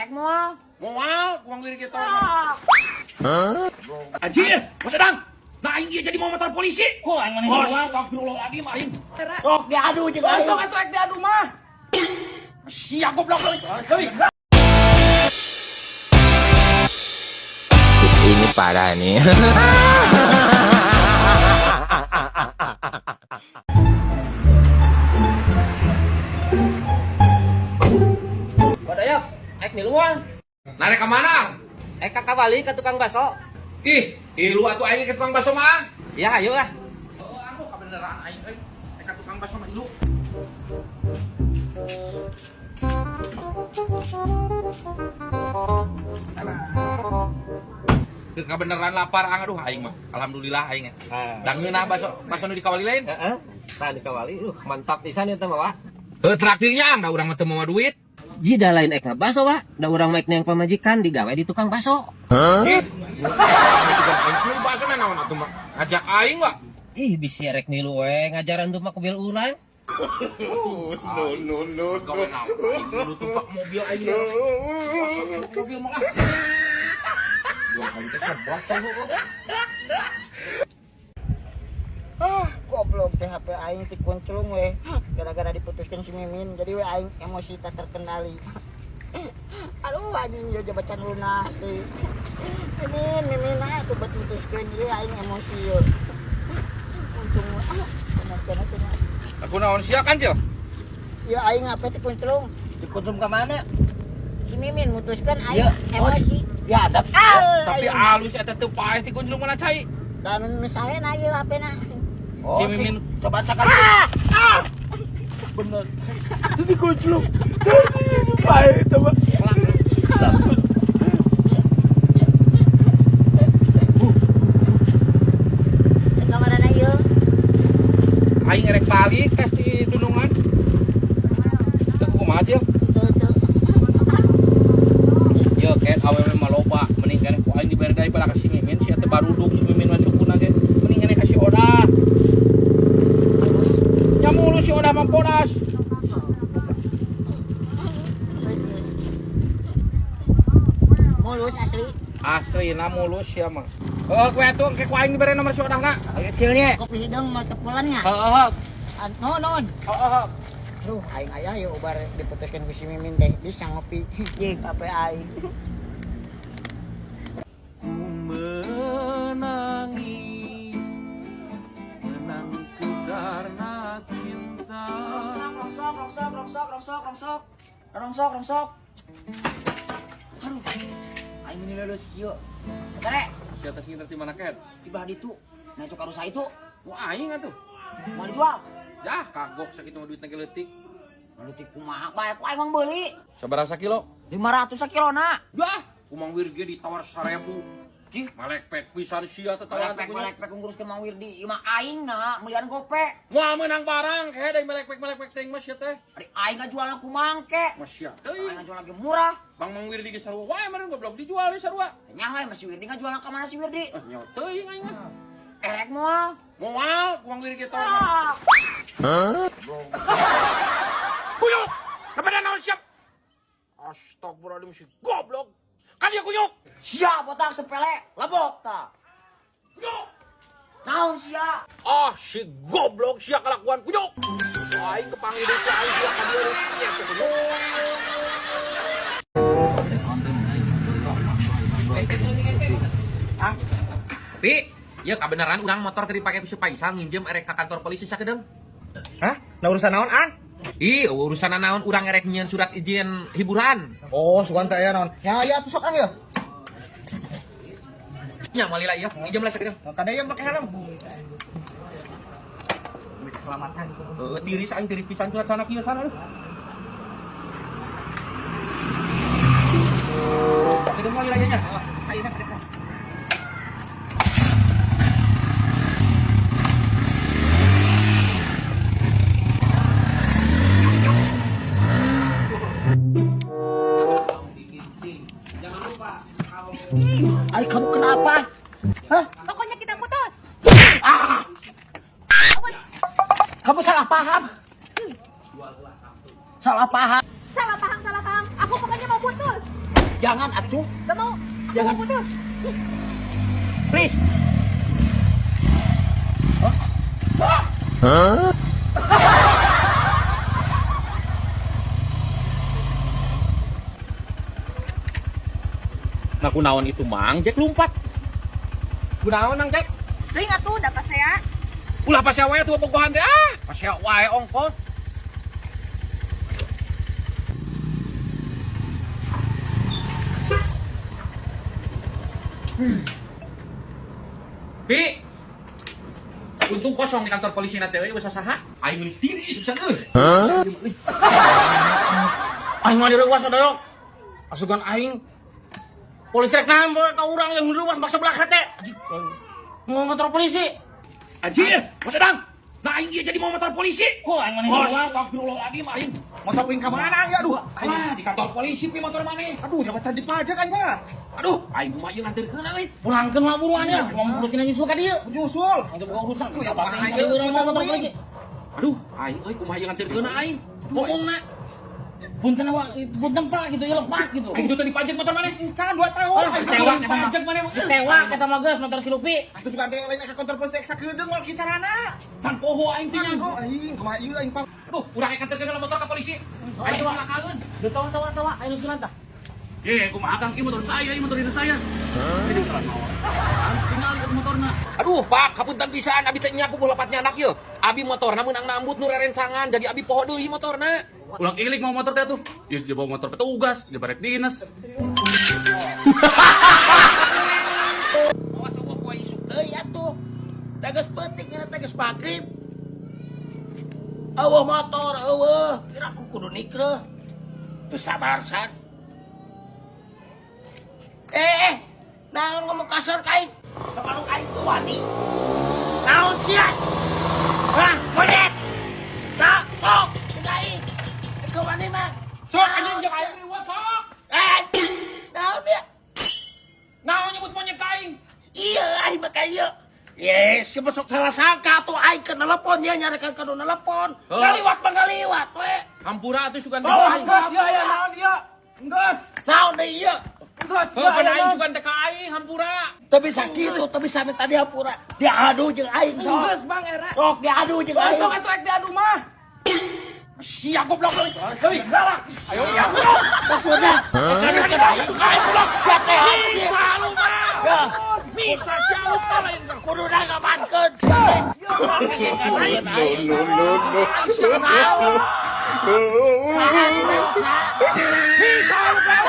Erek moal. Moal, kuang diri kita. Anjir, sedang. Nah, ini jadi mau motor polisi. Kok aing maneh Bos, moal? astagfirullahaladzim, aing. Sok diadu juga. Sok atuh ek diadu mah. Siap goblok lu. Ini parah nih. Badaya, ek di luar. Narek ke mana? Ek kakak balik ke tukang bakso. Ih, ilu atuh aing ke tukang bakso mah. Ya, ayo lah. Anu kabeneran aing euy. Ka tukang bakso mah ilu. Kebeneran lapar aduh aing mah. Alhamdulillah aing. Dan ngeunah bakso nu dikawali lain. Heeh. Tah dikawali. Mantap pisan ieu teh, Bawa. Heuh traktirnya da urang mah teu mau duit. Jida lain ek bakso, Wa. Da urang maek yang pamajikan digawe di tukang bakso. Ih. Aing bakso naon atuh mah. Ngajak aing wa. Ih, bisi erek milu we ngajaran tuh mah ke bil urang. No. Gawe naon? Ilu tumpak mobil aing. Mobil mah. Gua aing teh bakso kok. Goblok teh HP aing ti kunclung we gara-gara diputuskan si Mimin jadi we aing emosi tak terkendali. Aduh anjing ya jabatan lunas teh. Mimin aku putuskeun ieu aing emosi ye. Untung bener-bener teh. Aku naon sia kan, Cil? Ya aing HP ti kunclung. Dikutum ka mana? Si Mimin mutuskan aing emosi. Ya, ada. Tapi alus eta teu paeh ti kunjung mana cai. Dan misalnya na ieu HP-na. Si Mimin coba cakap. bener. Di kunclung. Ini bae eta mah. Kamana na ieu? Aing erek balik tes di Dunungan. Teu kumaha, Cil? Tuh. Ieu ket awewe mah loba, mending keneh ku aing dibayar gawe pada ka si Mimin, si eta barudung si Mimin masukuna ge. Mending keneh ka si Odah. Nya mulus si Odah mah podas. Mulus asli. Aslina mulus sia mah. Kowe atuh ke ku aing dibere nomor si Odahna. Kecilnya kopi hidung mau tepulannya. Heeh. Non. Heeh. Aduh, aing aya ya ubar diputuskan ku si Mimin teh bisa ngopi. Jeung kape aing. Menangisku karena cinta. Rongsok. Aduh. Aing ini lulus kieu. Kare, Si atas nginter di mana ket? tiba di itu. Nah itu karusa itu Wah aing atuh. mau dijual. Dah kagok sakitu mah duitna ge leutik. Leutik kumaha bae ku aing mang beuli. Sabaraha kilo? 500 sakilona. Dah, kumang wirge ditawar 1000. Cih, melekpek pisan sia teh tawaran teh. Melek-melek nguruskeun Mang Wirdi. Ieu mah aingna miliaran gope. Moal meunang barang kayak da melekpek teh mah sia teh. Ari aing ngajual ku mangke. Mas sia Aing teuing. ngajual lagi murah. Bang Mang Wirdi ge sarua wae meureun goblok dijual we sarua. Nya we masih Wirdi ngajual ka mana si Wirdi? Nya teuing aing mah. Erek moal. Moal kumang wirge teh. Kuyuk! Kepada naon siap? Astagfirullahaladzim si goblok. Kan dia kuyuk. Sia botak sepele, labok ta. Kuyuk. Naon sia? Ah si goblok sia kelakuan kuyuk. Aing kepanggil deui aing sia ka dieu nya si kuyuk. Pi, ieu kabeneran urang motor teu dipake ku si Faisal nginjem erek ka kantor polisi sakedeung. Hah? Nah urusan naon, Ang? Ih, urusan naon urang erek nyieun surat izin hiburan. Oh, sugan teh ya naon. Ya aya atuh sok Ang ya. Nya malila ieu, nginjem lah sakedeung. Kadaya make helm. Demi keselamatan. Tiris aing tiris pisan surat sana kieu sana. Sakedeung malila ieu nya. Ayeuna kadek. Ay, kamu kenapa? Hah? Pokoknya kita putus. Kamu salah paham. Salah paham. Salah paham. Aku pokoknya mau putus. Jangan atuh. Gak mau. Jangan. Putus. Please. Nah kunaon itu mang, Jack lompat. Kunaon nang Jack? Ting atuh dapat saya. Ulah pasya wae tuh bogohan teh ah. Pasya wae ongkos. Pi. Untung kosong di kantor polisi nanti we usah saha. Aing meuli tiri susah euy. Aing mah direwas dayok. Asugan aing. Polisi rek nahan ka urang yang direwas maksa belakang teh. Mau motor polisi. Anjir, sedang. Nah aing ieu jadi mau motor polisi. Kok aing maneh Bos, direwas? astagfirullahaladzim aing. Motor ping ka mana ya aduh. Ah, di kantor polisi pi motor maneh. Aduh, jabatan dipajak aing mah. Aduh, aing mah ieu nganterkeun euy. Pulangkeun mah buruan ya. Mau urusin nyusul ka dieu. Nyusul. Untuk buka urusan. Aduh, ya Apa kumaha yang ieu, cari urang motor motor polisi. polisi? Aduh, aing euy kumaha ieu nganterkeun aing. Ngomongna. Punten awak, punten Pak gitu ya lepas gitu. Aing itu tadi pajak motor maneh. Can 2 tahun. Tewa kata pajak mana? Tewa kata magas motor si Lupi. Atuh suka ade lain ka kantor polisi eksa keudeng moal kicarana. Pan poho aing teh Aduh, nya. aing kumaha ieu aing pang. Aduh, urang yang nganterkeun motor ka polisi. Aing celakaeun. Udah tawa, ayo usulan tah. Kumaha kang ieu motor saya, ieu motor dina saya. Jadi salah naon. Tinggal ikat motorna. Aduh, Pak, kapunten pisan abi teh nyapu lepatnya anak ieu. Abi motorna meunang nambut nu rerencangan, jadi abi poho deui motorna. Ulang ilik mau motor teh tuh. Ya dia bawa motor petugas, dia barek dinas. Awas aku poe isuk deui atuh. Tegas peutik nya tegas magrib. Eueuh motor, eueuh. Kira aku kudu nikreuh. Teu sabar san. Naon ngomong kasar ka aing? Kapan aing tuh wani? Naon sia? Hah, modet. Tak, kok, aing. Kau wani mah. Sok anjing jeung aing liwat sok. Naon ya? Naon nyebut monyet ka aing? Iya, aing mah kaya. Yes, siapa sok salah sangka tuh aing ke telepon ya nyarekan ke telepon. Ngaliwat mah ngaliwat we. Hampura atuh sugan teh. Oh, gas ya ya naon dia? Gas. Naon deui ieu? Gas. Heuh, pada aing sugan teh ka aing hampura. Teu bisa kitu, teu bisa minta dihampura. Diadu jeung aing sok. Gas Bang era. Sok diadu jeung aing. Sok atuh ek diadu mah. Sia goblok deui. Heuy, galak. Ayo ya. Maksudna, kana kana aing goblok sia teh. Bisa lu mah. Ya, Bisa sia lu teh lain kang. kudu ngamankeun sia teh. Bisa lu teh.